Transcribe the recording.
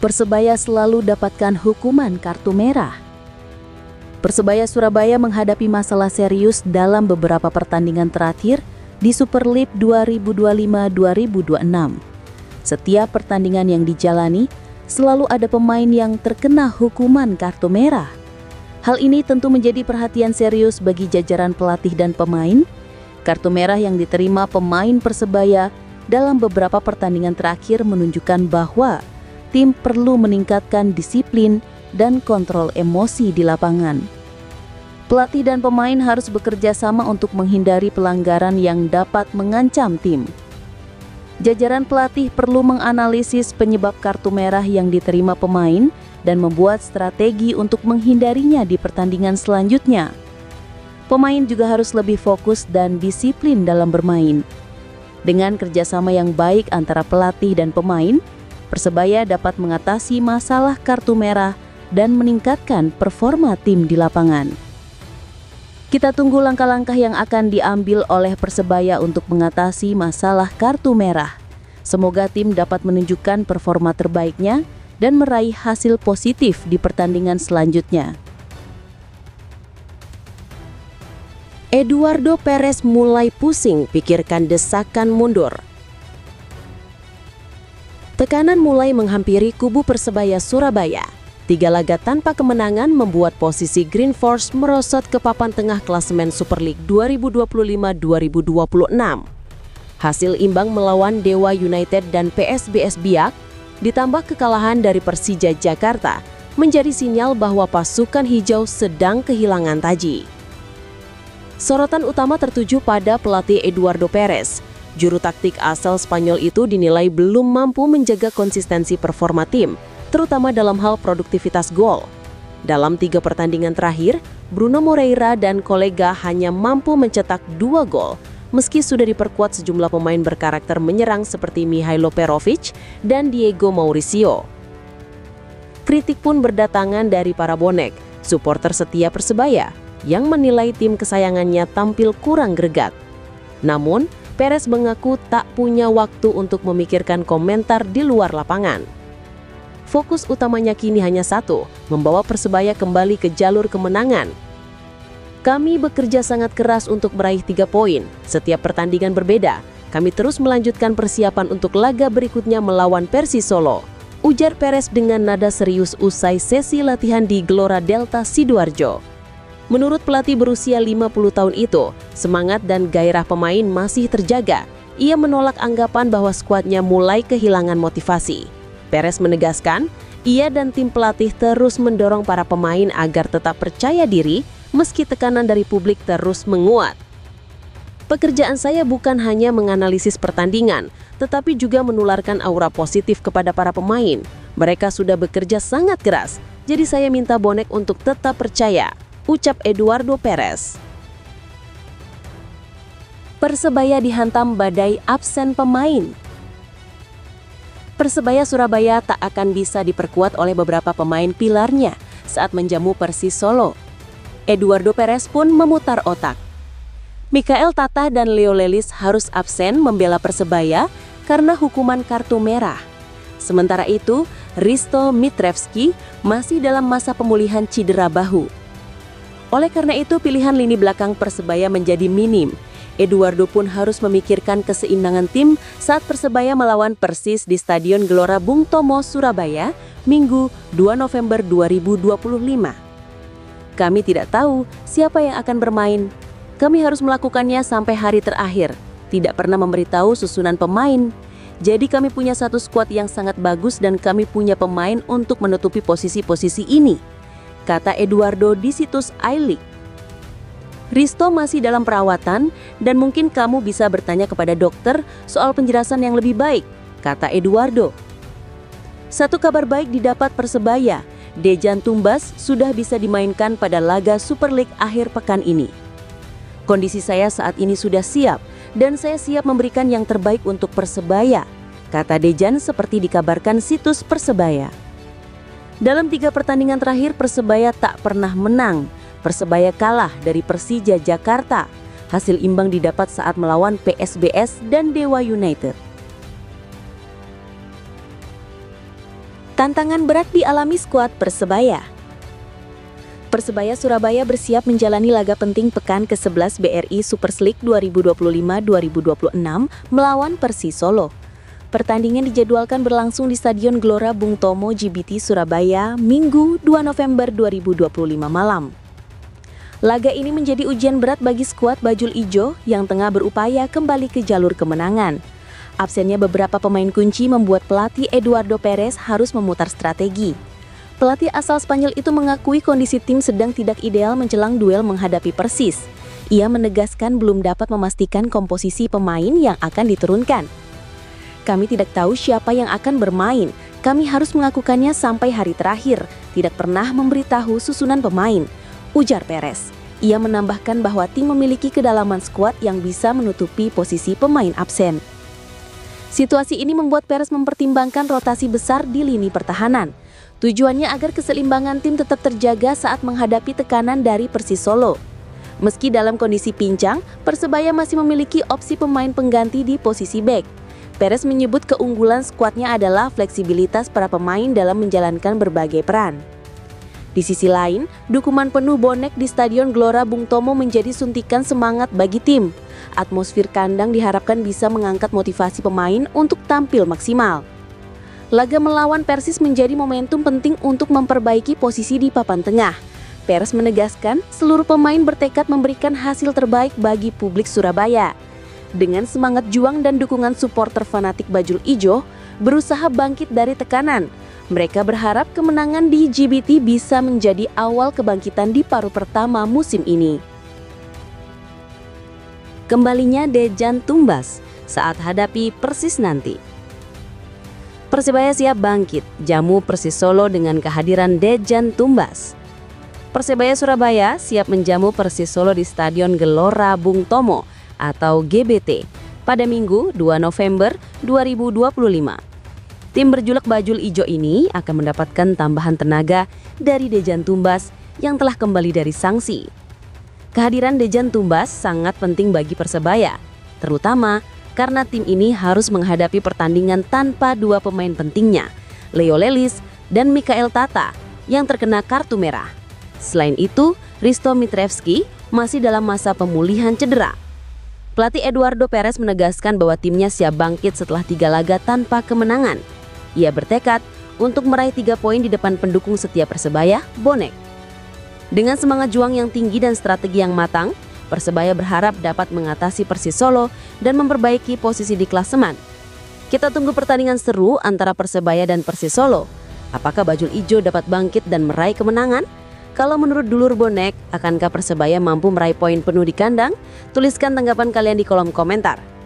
Persebaya selalu dapatkan hukuman kartu merah. Persebaya Surabaya menghadapi masalah serius dalam beberapa pertandingan terakhir di Super League 2025-2026. Setiap pertandingan yang dijalani, selalu ada pemain yang terkena hukuman kartu merah. Hal ini tentu menjadi perhatian serius bagi jajaran pelatih dan pemain. Kartu merah yang diterima pemain Persebaya dalam beberapa pertandingan terakhir menunjukkan bahwa tim perlu meningkatkan disiplin dan kontrol emosi di lapangan. Pelatih dan pemain harus bekerja sama untuk menghindari pelanggaran yang dapat mengancam tim. Jajaran pelatih perlu menganalisis penyebab kartu merah yang diterima pemain dan membuat strategi untuk menghindarinya di pertandingan selanjutnya. Pemain juga harus lebih fokus dan disiplin dalam bermain. Dengan kerjasama yang baik antara pelatih dan pemain, Persebaya dapat mengatasi masalah kartu merah dan meningkatkan performa tim di lapangan. Kita tunggu langkah-langkah yang akan diambil oleh Persebaya untuk mengatasi masalah kartu merah. Semoga tim dapat menunjukkan performa terbaiknya dan meraih hasil positif di pertandingan selanjutnya. Eduardo Perez mulai pusing pikirkan desakan mundur. Tekanan mulai menghampiri kubu Persebaya Surabaya. 3 laga tanpa kemenangan membuat posisi Green Force merosot ke papan tengah klasemen Super League 2025-2026. Hasil imbang melawan Dewa United dan PSBS Biak, ditambah kekalahan dari Persija Jakarta, menjadi sinyal bahwa pasukan hijau sedang kehilangan taji. Sorotan utama tertuju pada pelatih Eduardo Perez. Juru taktik asal Spanyol itu dinilai belum mampu menjaga konsistensi performa tim, terutama dalam hal produktivitas gol. Dalam 3 pertandingan terakhir, Bruno Moreira dan kolega hanya mampu mencetak 2 gol, meski sudah diperkuat sejumlah pemain berkarakter menyerang seperti Mihailo Perovic dan Diego Mauricio. Kritik pun berdatangan dari para bonek, supporter setia Persebaya, yang menilai tim kesayangannya tampil kurang greget. Namun, Perez mengaku tak punya waktu untuk memikirkan komentar di luar lapangan. Fokus utamanya kini hanya satu, membawa Persebaya kembali ke jalur kemenangan. Kami bekerja sangat keras untuk meraih 3 poin. Setiap pertandingan berbeda. Kami terus melanjutkan persiapan untuk laga berikutnya melawan Persis Solo, ujar Perez dengan nada serius usai sesi latihan di Gelora Delta Sidoarjo. Menurut pelatih berusia 50 tahun itu, semangat dan gairah pemain masih terjaga. Ia menolak anggapan bahwa skuadnya mulai kehilangan motivasi. Perez menegaskan, ia dan tim pelatih terus mendorong para pemain agar tetap percaya diri meski tekanan dari publik terus menguat. Pekerjaan saya bukan hanya menganalisis pertandingan, tetapi juga menularkan aura positif kepada para pemain. Mereka sudah bekerja sangat keras, jadi saya minta bonek untuk tetap percaya, ucap Eduardo Perez. Persebaya dihantam badai absen pemain. Persebaya Surabaya tak akan bisa diperkuat oleh beberapa pemain pilarnya saat menjamu Persis Solo. Eduardo Perez pun memutar otak. Mikael Tata dan Leo Lelis harus absen membela Persebaya karena hukuman kartu merah. Sementara itu, Risto Mitrevski masih dalam masa pemulihan cedera bahu. Oleh karena itu, pilihan lini belakang Persebaya menjadi minim. Eduardo pun harus memikirkan keseimbangan tim saat Persebaya melawan Persis di Stadion Gelora Bung Tomo, Surabaya, Minggu 2 November 2025. Kami tidak tahu siapa yang akan bermain. Kami harus melakukannya sampai hari terakhir. Tidak pernah memberitahu susunan pemain. Jadi kami punya satu skuad yang sangat bagus dan kami punya pemain untuk menutupi posisi-posisi ini, kata Eduardo di situs iLeague. Risto masih dalam perawatan dan mungkin kamu bisa bertanya kepada dokter soal penjelasan yang lebih baik, kata Eduardo. Satu kabar baik didapat Persebaya, Dejan Tumbas sudah bisa dimainkan pada laga Super League akhir pekan ini. Kondisi saya saat ini sudah siap dan saya siap memberikan yang terbaik untuk Persebaya, kata Dejan seperti dikabarkan situs Persebaya. Dalam 3 pertandingan terakhir Persebaya tak pernah menang. Persebaya kalah dari Persija Jakarta. Hasil imbang didapat saat melawan PSBS dan Dewa United. Tantangan berat dialami skuad Persebaya. Persebaya Surabaya bersiap menjalani laga penting pekan ke-11 BRI Super League 2025-2026 melawan Persis Solo. Pertandingan dijadwalkan berlangsung di Stadion Gelora Bung Tomo GBT Surabaya, Minggu 2 November 2025 malam. Laga ini menjadi ujian berat bagi skuad Bajul Ijo yang tengah berupaya kembali ke jalur kemenangan. Absennya beberapa pemain kunci membuat pelatih Eduardo Perez harus memutar strategi. Pelatih asal Spanyol itu mengakui kondisi tim sedang tidak ideal menjelang duel menghadapi Persis. Ia menegaskan belum dapat memastikan komposisi pemain yang akan diturunkan. Kami tidak tahu siapa yang akan bermain. Kami harus mengakukannya sampai hari terakhir. Tidak pernah memberitahu susunan pemain, ujar Perez. Ia menambahkan bahwa tim memiliki kedalaman skuad yang bisa menutupi posisi pemain absen. Situasi ini membuat Perez mempertimbangkan rotasi besar di lini pertahanan. Tujuannya agar keseimbangan tim tetap terjaga saat menghadapi tekanan dari Persis Solo. Meski dalam kondisi pincang, Persebaya masih memiliki opsi pemain pengganti di posisi bek. Perez menyebut keunggulan skuadnya adalah fleksibilitas para pemain dalam menjalankan berbagai peran. Di sisi lain, dukungan penuh bonek di Stadion Gelora Bung Tomo menjadi suntikan semangat bagi tim. Atmosfer kandang diharapkan bisa mengangkat motivasi pemain untuk tampil maksimal. Laga melawan Persis menjadi momentum penting untuk memperbaiki posisi di papan tengah. Perez menegaskan seluruh pemain bertekad memberikan hasil terbaik bagi publik Surabaya. Dengan semangat juang dan dukungan supporter fanatik Bajul Ijo, berusaha bangkit dari tekanan. Mereka berharap kemenangan di GBT bisa menjadi awal kebangkitan di paruh pertama musim ini. Kembalinya Dejan tumbas saat hadapi Persis nanti. Persebaya siap bangkit, jamu Persis Solo dengan kehadiran Dejan tumbas. Persebaya Surabaya siap menjamu Persis Solo di Stadion Gelora Bung Tomo atau GBT pada Minggu 2 November 2025. Tim berjuluk Bajul Ijo ini akan mendapatkan tambahan tenaga dari Dejan tumbas yang telah kembali dari sanksi. Kehadiran Dejan tumbas sangat penting bagi Persebaya, terutama karena tim ini harus menghadapi pertandingan tanpa dua pemain pentingnya, Leo Lelis dan Mikael Tata, yang terkena kartu merah. Selain itu, Risto Mitrevski masih dalam masa pemulihan cedera. Pelatih Eduardo Perez menegaskan bahwa timnya siap bangkit setelah 3 laga tanpa kemenangan. Ia bertekad untuk meraih 3 poin di depan pendukung setia Persebaya, bonek. Dengan semangat juang yang tinggi dan strategi yang matang, Persebaya berharap dapat mengatasi Persis Solo dan memperbaiki posisi di klasemen. Kita tunggu pertandingan seru antara Persebaya dan Persis Solo. Apakah Bajul Ijo dapat bangkit dan meraih kemenangan? Kalau menurut dulur bonek, akankah Persebaya mampu meraih poin penuh di kandang? Tuliskan tanggapan kalian di kolom komentar.